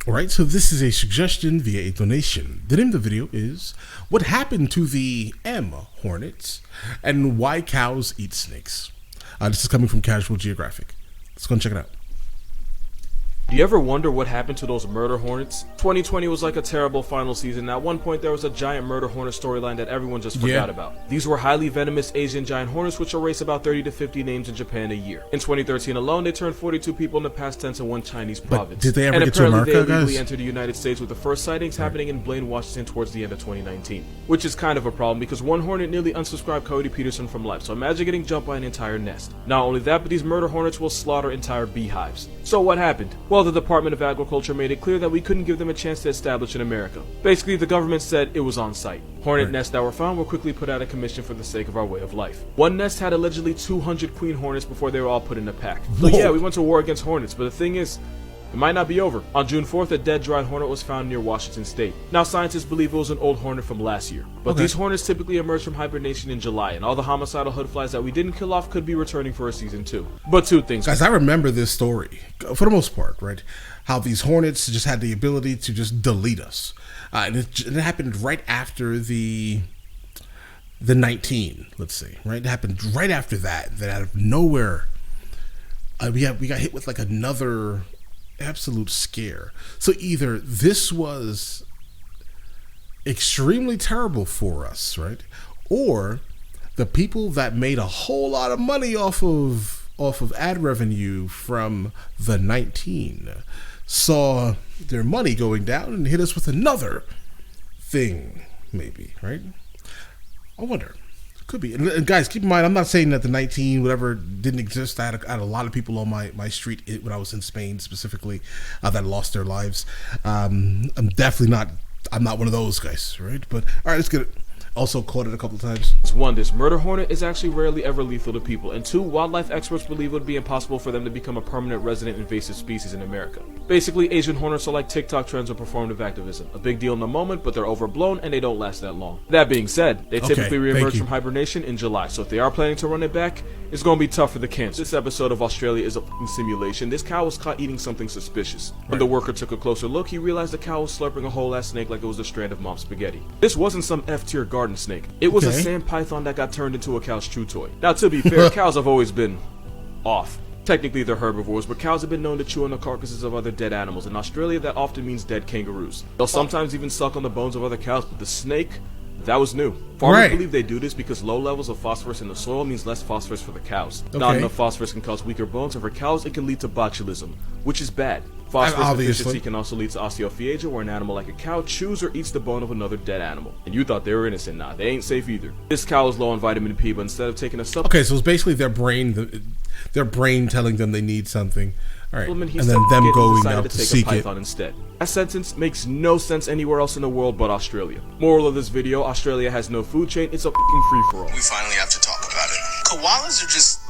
Alright, so this is a suggestion via a donation. The name of the video is What Happened to the Hornets and Why Cows Eat Snakes. This is coming from Casual Geographic. Let's go and check it out. Do you ever wonder what happened to those murder hornets? 2020 was like a terrible final season. At one point there was a giant murder hornet storyline that everyone just forgot about. These were highly venomous Asian giant hornets which erase about 30 to 50 names in Japan a year. In 2013 alone, they turned 42 people in the past tense in one Chinese province. Did they ever and get to America, they illegally guys? entered the United States with the first sightings happening in Blaine, Washington towards the end of 2019. Which is kind of a problem because one hornet nearly unsubscribed Cody Peterson from life, so imagine getting jumped by an entire nest. Not only that, but these murder hornets will slaughter entire beehives. So what happened? Well, the Department of Agriculture made it clear that we couldn't give them a chance to establish in America. Basically, the government said it was on site. Hornet nests that were found were quickly put out of commission for the sake of our way of life. One nest had allegedly 200 queen hornets before they were all put in a pack. So yeah, we went to war against hornets, but the thing is, it might not be over. On June 4th, a dead dried hornet was found near Washington State. Now, scientists believe it was an old hornet from last year. But these hornets typically emerge from hibernation in July, and all the homicidal hood flies that we didn't kill off could be returning for a season 2. But two things. Guys, I remember this story, for the most part, right? How these hornets just had the ability to just delete us. And it happened right after the 19, let's say, right? It happened right after that out of nowhere, we got hit with like another absolute scare. So either this was extremely terrible for us, right? Or the people that made a whole lot of money off of ad revenue from the 19 saw their money going down and hit us with another thing, maybe, right? I wonder. Could be. And guys, keep in mind, I'm not saying that the 19 whatever didn't exist. I had a lot of people on my street when I was in Spain specifically that lost their lives. I'm not one of those guys, right? But all right, let's get it. Also caught it a couple of times. One, this murder hornet is actually rarely ever lethal to people, and two, wildlife experts believe it would be impossible for them to become a permanent resident invasive species in America. Basically, Asian hornets are like TikTok trends of performative activism. A big deal in the moment, but they're overblown and they don't last that long. That being said, they typically reemerge from hibernation in July, so if they are planning to run it back, it's going to be tough for the Cancers. This episode of Australia is a simulation. This cow was caught eating something suspicious. When the worker took a closer look, he realized the cow was slurping a whole ass snake like it was a strand of mom's spaghetti. This wasn't some F-tier garden snake. It was a sand python that got turned into a cow's chew toy. Now, to be fair, cows have always been off. Technically, they're herbivores, but cows have been known to chew on the carcasses of other dead animals. In Australia, that often means dead kangaroos. They'll sometimes even suck on the bones of other cows, but the snake, that was new. Farmers believe they do this because low levels of phosphorus in the soil means less phosphorus for the cows. Not enough phosphorus can cause weaker bones, and for cows, it can lead to botulism, which is bad. Phosphorus deficiency can also lead to osteophagia, where an animal like a cow chews or eats the bone of another dead animal. And you thought they were innocent. Nah, they ain't safe either. This cow is low on vitamin P, but instead of taking a supplement... Okay, so it's basically their brain telling them they need something. All right, and then them going out to seek it. Instead. That sentence makes no sense anywhere else in the world but Australia. Moral of this video, Australia has no food chain. It's a f***ing free-for-all. We finally have to talk about it. Koalas are just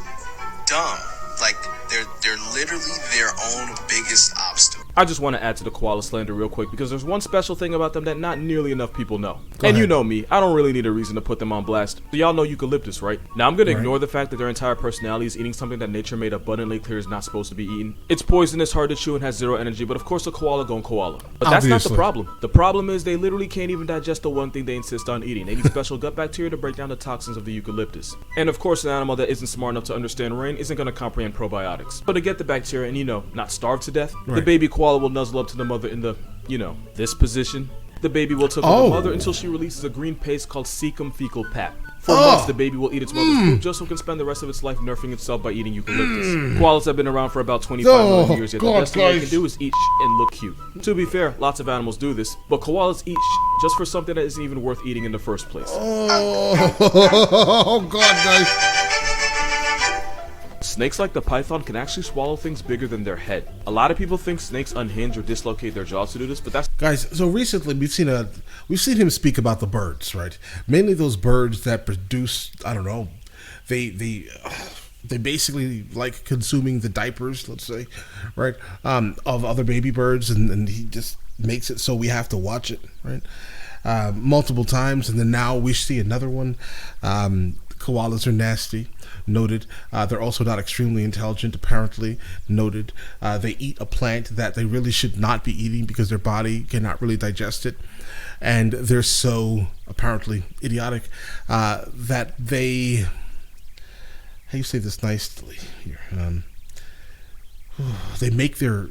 dumb. Like, they're literally their own biggest obstacle. I just want to add to the koala slander real quick because there's one special thing about them that not nearly enough people know. And you know me, I don't really need a reason to put them on blast. So y'all know eucalyptus, right? Now I'm going to ignore the fact that their entire personality is eating something that nature made abundantly clear is not supposed to be eaten. It's poisonous, hard to chew, and has zero energy, but of course a koala gon' koala. But that's not the problem. The problem is they literally can't even digest the one thing they insist on eating. They need special gut bacteria to break down the toxins of the eucalyptus. And of course an animal that isn't smart enough to understand rain isn't going to comprehend probiotics. But to get the bacteria and, not starve to death, the baby koala will nuzzle up to the mother in the, this position. The baby will tickle the mother until she releases a green paste called cecum fecal pap. For months, the baby will eat its mother's food just so it can spend the rest of its life nursing itself by eating eucalyptus. Koalas have been around for about 25 million years, yet the best thing they can do is eat and look cute. To be fair, lots of animals do this, but koalas eat just for something that isn't even worth eating in the first place. Oh God, guys. Snakes like the python can actually swallow things bigger than their head. A lot of people think snakes unhinge or dislocate their jaws to do this, but that's... Guys, so recently we've seen him speak about the birds, right? Mainly those birds that produce, I don't know, they basically like consuming the diapers, let's say, right, of other baby birds, and he just makes it so we have to watch it, right, multiple times, and then now we see another one. Koalas are nasty. Noted. They're also not extremely intelligent, apparently. Noted. They eat a plant that they really should not be eating because their body cannot really digest it. And they're so, apparently, idiotic that they... How do you say this nicely here? They make their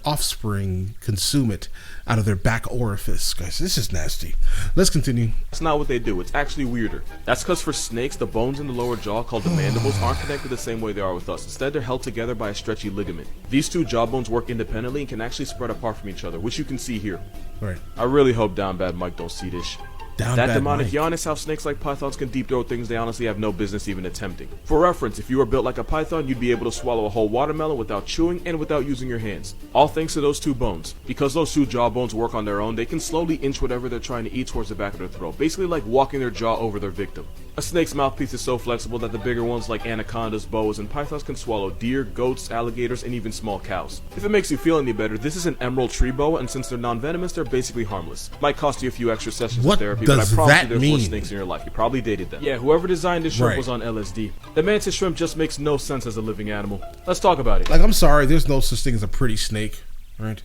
offspring consume it out of their back orifice. Guys, this is nasty. Let's continue. That's not what they do. It's actually weirder. That's because for snakes, the bones in the lower jaw, called the mandibles, aren't connected the same way they are with us. Instead, they're held together by a stretchy ligament. These two jaw bones work independently and can actually spread apart from each other, which you can see here. Right. I really hope Down Bad Mike don't see this. That demonic yawn is how snakes like pythons can deep throat things they honestly have no business even attempting. For reference, if you were built like a python, you'd be able to swallow a whole watermelon without chewing and without using your hands. All thanks to those two bones. Because those two jaw bones work on their own, they can slowly inch whatever they're trying to eat towards the back of their throat, basically like walking their jaw over their victim. A snake's mouthpiece is so flexible that the bigger ones like anacondas, boas, and pythons can swallow deer, goats, alligators, and even small cows. If it makes you feel any better, this is an emerald tree boa, and since they're non-venomous, they're basically harmless. Might cost you a few extra sessions of therapy, but I promise you there's more snakes in your life. You probably dated them. Yeah, whoever designed this shrimp was on LSD. The mantis shrimp just makes no sense as a living animal. Let's talk about it. Like, I'm sorry, there's no such thing as a pretty snake, right?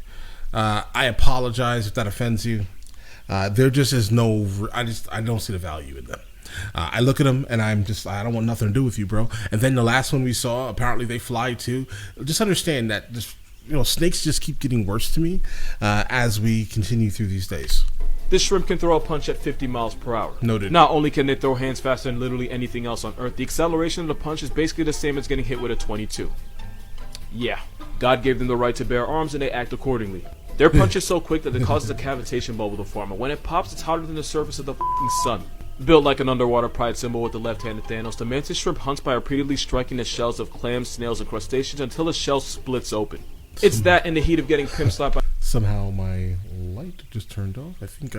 I apologize if that offends you. There just is no, I don't see the value in them. I look at them and I don't want nothing to do with you, bro. And then the last one we saw, apparently they fly too. Just understand that snakes just keep getting worse to me as we continue through these days. This shrimp can throw a punch at 50 miles per hour. Noted. Not only can they throw hands faster than literally anything else on Earth, the acceleration of the punch is basically the same as getting hit with a 22. Yeah, God gave them the right to bear arms and they act accordingly. Their punch is so quick that it causes a cavitation bubble to form, and when it pops, it's hotter than the surface of the f***ing sun. Built like an underwater pride symbol with the left-handed Thanos, the mantis shrimp hunts by repeatedly striking the shells of clams, snails, and crustaceans until the shell splits open. It's that in the heat of getting pimp slapped by... Somehow my light just turned off. I think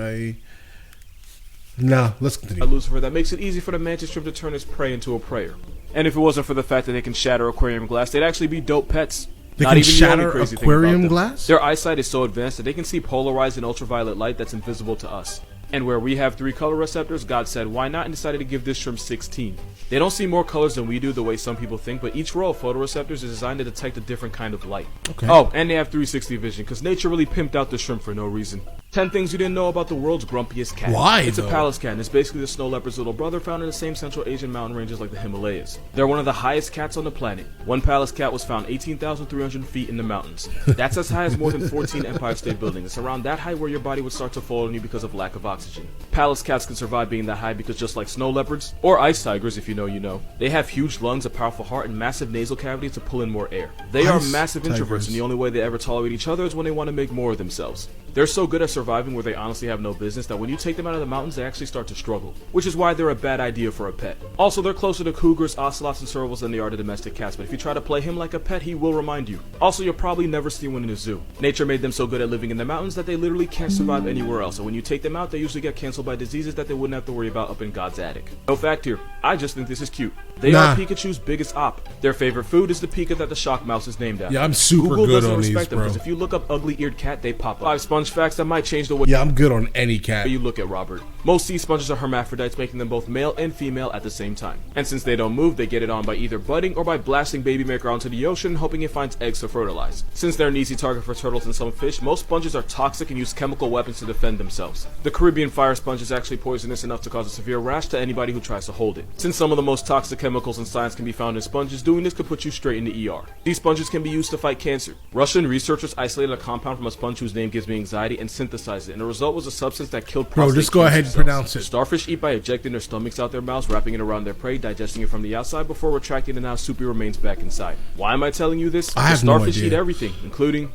let's continue. Lucifer, that makes it easy for the mantis shrimp to turn its prey into a prayer. And if it wasn't for the fact that they can shatter aquarium glass, they'd actually be dope pets. They can shatter aquarium glass? Their eyesight is so advanced that they can see polarized and ultraviolet light that's invisible to us. And where we have 3 color receptors, God said, why not, and decided to give this shrimp 16. They don't see more colors than we do the way some people think, but each row of photoreceptors is designed to detect a different kind of light. Okay. Oh, and they have 360 vision, because nature really pimped out the shrimp for no reason. 10 things you didn't know about the world's grumpiest cat. Why, It's though? a Pallas cat, and it's basically the snow leopard's little brother found in the same Central Asian mountain ranges like the Himalayas. They're one of the highest cats on the planet. One Pallas cat was found 18,300 feet in the mountains. That's as high as more than 14 Empire State Buildings. It's around that height where your body would start to fold on you because of lack of oxygen. Pallas cats can survive being that high because just like snow leopards, or ice tigers if you know you know, they have huge lungs, a powerful heart, and massive nasal cavities to pull in more air. They are massive introverts, and the only way they ever tolerate each other is when they want to make more of themselves. They're so good at surviving where they honestly have no business that when you take them out of the mountains, they actually start to struggle, which is why they're a bad idea for a pet. Also, they're closer to cougars, ocelots, and servals than they are to domestic cats, but if you try to play him like a pet, he will remind you. Also, you'll probably never see one in a zoo. Nature made them so good at living in the mountains that they literally can't survive anywhere else, and when you take them out, they usually get canceled by diseases that they wouldn't have to worry about up in God's attic. No fact here, I just think this is cute. They are Pikachu's biggest op. Their favorite food is the Pika that the shock mouse is named after. Yeah, I'm super Google good doesn't on respect these, them, bro. because if you look up ugly-eared cat, they pop up. 5 sponge facts that might change the way I'm good on any cat. you look at Robert. Most sea sponges are hermaphrodites, making them both male and female at the same time. And since they don't move, they get it on by either budding or by blasting baby maker onto the ocean, hoping it finds eggs to fertilize. Since they're an easy target for turtles and some fish, most sponges are toxic and use chemical weapons to defend themselves. The Caribbean fire sponge is actually poisonous enough to cause a severe rash to anybody who tries to hold it. Since some of the most toxic chemicals in science can be found in sponges, doing this could put you straight in the ER. These sponges can be used to fight cancer. Russian researchers isolated a compound from a sponge whose name gives me anxiety and synthesized it, and the result was a substance that killed prostate Bro, just go ahead and cells. pronounce it. Starfish eat by ejecting their stomachs out their mouths, wrapping it around their prey, digesting it from the outside before retracting the now soupy remains back inside. Why am I telling you this? I have no Starfish idea. eat everything, including,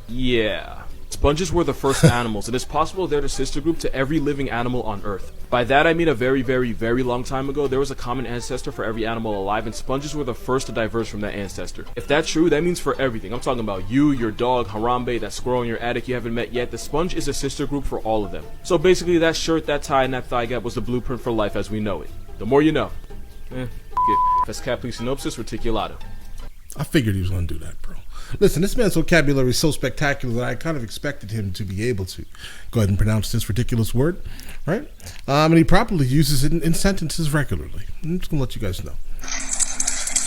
sponges were the first animals, and it's possible they're the sister group to every living animal on Earth. By that I mean a very, very, very long time ago, there was a common ancestor for every animal alive, and sponges were the first to diverge from that ancestor. If that's true, that means for everything. I'm talking about you, your dog, Harambe, that squirrel in your attic you haven't met yet. The sponge is a sister group for all of them. So basically that shirt, that tie, and that thigh gap was the blueprint for life as we know it. The more you know. Fescapli synopsis reticulata. I figured he was going to do that, bro. Listen, this man's vocabulary is so spectacular that I kind of expected him to be able to go ahead and pronounce this ridiculous word, right? And he probably uses it in sentences regularly. I'm just going to let you guys know.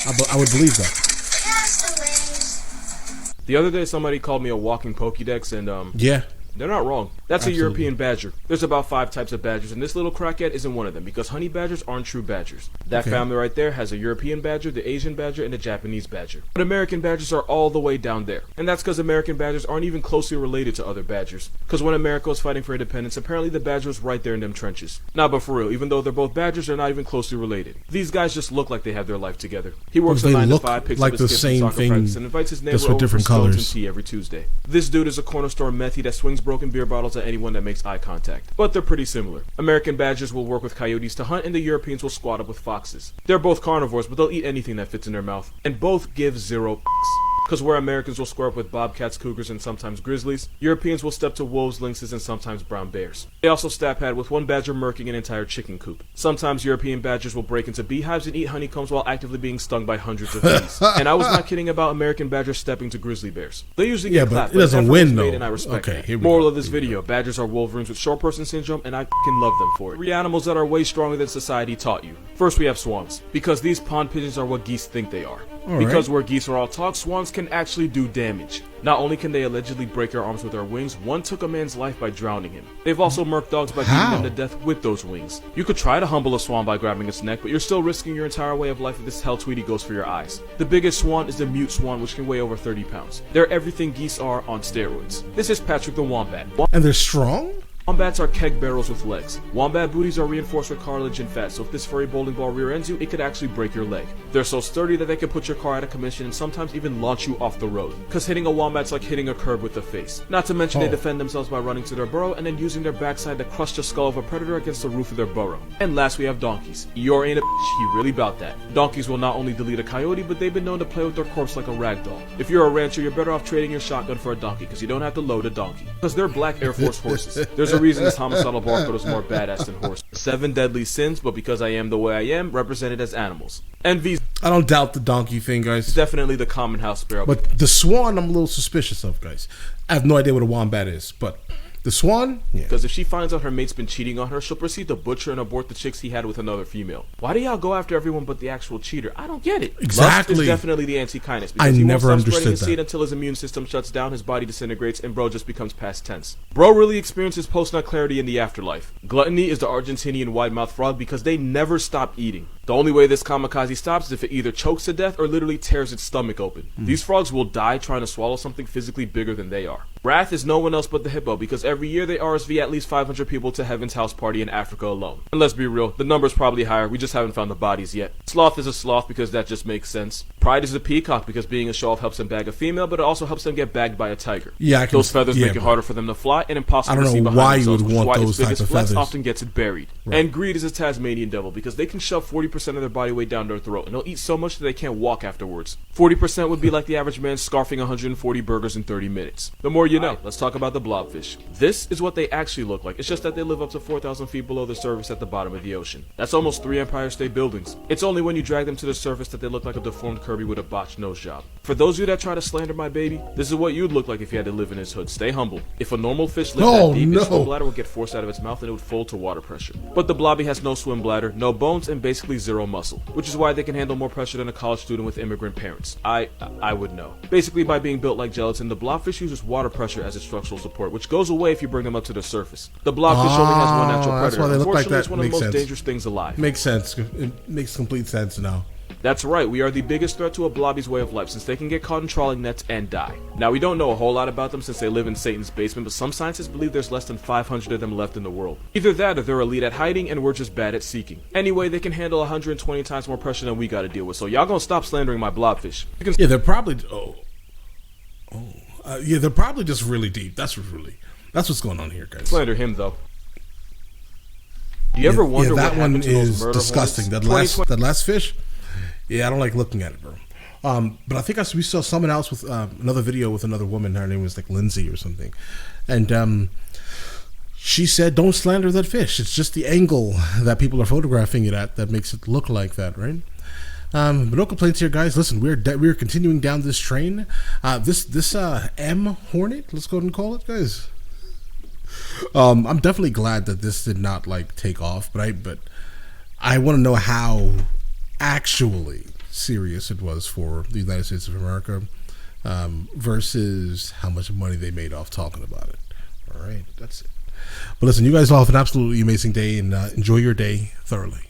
I would believe that. The other day, somebody called me a walking Pokédex, and yeah. They're not wrong. That's Absolutely. A European badger. There's about 5 types of badgers, and this little crackhead isn't one of them, because honey badgers aren't true badgers. That family right there has a European badger, the Asian badger, and a Japanese badger. But American badgers are all the way down there. And that's because American badgers aren't even closely related to other badgers. Because when America was fighting for independence, apparently the badger was right there in them trenches. Nah, but for real, even though they're both badgers, they're not even closely related. These guys just look like they have their life together. He works a 9 to 5, picks like up his the kids same from soccer thing, practice, and invites his neighbor just with over for different scones and colors. tea every Tuesday. This dude is a corner store methie that swings broken beer bottles at anyone that makes eye contact. But they're pretty similar. American badgers will work with coyotes to hunt, and the Europeans will squat up with foxes. They're both carnivores, but they'll eat anything that fits in their mouth. And both give 0 Because where Americans will square up with bobcats, cougars, and sometimes grizzlies, Europeans will step to wolves, lynxes, and sometimes brown bears. They also stat pad with one badger murking an entire chicken coop. Sometimes European badgers will break into beehives and eat honeycombs while actively being stung by hundreds of bees. And I was not kidding about American badgers stepping to grizzly bears. They usually get clapped, but it doesn't win though. And I respect Okay, that. Moral of this video, badgers are wolverines with short person syndrome, and I f***ing love them for it. 3 animals that are way stronger than society taught you. First we have swans, because these pond pigeons are what geese think they are. Because where geese are all talk, swans can actually do damage. Not only can they allegedly break your arms with their wings, one took a man's life by drowning him. They've also murked dogs by beating them to death with those wings. You could try to humble a swan by grabbing its neck, but you're still risking your entire way of life if this hell Tweety goes for your eyes. The biggest swan is the mute swan, which can weigh over 30 pounds. They're everything geese are on steroids. This is Patrick the Wombat. And they're strong? Wombats are keg barrels with legs. Wombat booties are reinforced with cartilage and fat, so if this furry bowling ball rear ends you, it could actually break your leg. They're so sturdy that they can put your car out of commission and sometimes even launch you off the road. Cause hitting a wombat's like hitting a curb with the face. Not to mention they defend themselves by running to their burrow and then using their backside to crush the skull of a predator against the roof of their burrow. And last we have donkeys. Eeyore ain't a bitch, he really bout that. Donkeys will not only delete a coyote, but they've been known to play with their corpse like a rag doll. If you're a rancher, you're better off trading your shotgun for a donkey, cause you don't have to load a donkey. Cause they're black Air Force horses. There's a reason this homicidal barcode is more badass than horse. 7 deadly sins, but because I am the way I am, represented as animals. Envy's I don't doubt the donkey thing, guys. definitely the common house sparrow. But the swan, I'm a little suspicious of, guys. I have no idea what a wombat is, but the swan, yeah. Because if she finds out her mate's been cheating on her, she'll proceed to butcher and abort the chicks he had with another female. Why do y'all go after everyone but the actual cheater? I don't get it. Exactly. Lust is definitely the anti-kindness. I Because he never won't stop spreading understood his seed that. until his immune system shuts down, his body disintegrates, and bro just becomes past tense. Bro really experiences post-nut clarity in the afterlife. Gluttony is the Argentinian wide-mouthed frog because they never stop eating. The only way this kamikaze stops is if it either chokes to death or literally tears its stomach open. These frogs will die trying to swallow something physically bigger than they are. Wrath is no one else but the hippo because every year they RSV at least 500 people to Heaven's House Party in Africa alone. And let's be real, the number's probably higher, we just haven't found the bodies yet. Sloth is a sloth because that just makes sense. Pride is a peacock because being a show-off helps them bag a female, but it also helps them get bagged by a tiger. Yeah, Those feathers make it harder for them to fly and impossible to see behind why you themselves, would which is want why those its biggest type of flex feathers. often gets it buried. And greed is a Tasmanian devil because they can shove 40% of their body weight down their throat and they'll eat so much that they can't walk afterwards. 40% would be like the average man scarfing 140 burgers in 30 minutes. The more you know. Let's talk about the blobfish. This is what they actually look like. It's just that they live up to 4,000 feet below the surface at the bottom of the ocean. That's almost 3 Empire State Buildings. It's only when you drag them to the surface that they look like a deformed Kirby with a botched nose job. For those of you that try to slander my baby, this is what you'd look like if you had to live in his hood. Stay humble. If a normal fish lived that deep, its swim bladder would get forced out of its mouth and it would fold to water pressure. But the blobby has no swim bladder, no bones, and basically zero muscle, which is why they can handle more pressure than a college student with immigrant parents. I would know. Basically, by being built like gelatin, the blobfish uses water pressure as its structural support, which goes away if you bring them up to the surface. The blobfish only has one natural that's predator. why they look like Unfortunately, that. it's one of the Makes most sense. dangerous things alive. Makes sense. It makes complete sense now. That's right, we are the biggest threat to a blobby's way of life since they can get caught in trawling nets and die. Now, we don't know a whole lot about them since they live in Satan's basement, but some scientists believe there's less than 500 of them left in the world. Either that or they're elite at hiding and we're just bad at seeking. Anyway, they can handle 120 times more pressure than we gotta deal with, so y'all gonna stop slandering my blobfish. Yeah, they're probably... yeah, they're probably just really deep. That's what's going on here, guys. Slander him, though. Do you ever wonder that what one happened to those is murder disgusting. hornets? That last fish. Yeah, I don't like looking at it, bro. But I think we saw someone else with another video with another woman. Her name was like Lindsay or something, and she said, "Don't slander that fish. It's just the angle that people are photographing it at that makes it look like that, right?" But no complaints here, guys. Listen, we're continuing down this train. This M Hornet, let's go ahead and call it, guys. I'm definitely glad that this did not like take off, but I want to know how actually serious it was for the United States of America versus how much money they made off talking about it. All right, that's it. But listen, you guys all have an absolutely amazing day, and enjoy your day thoroughly.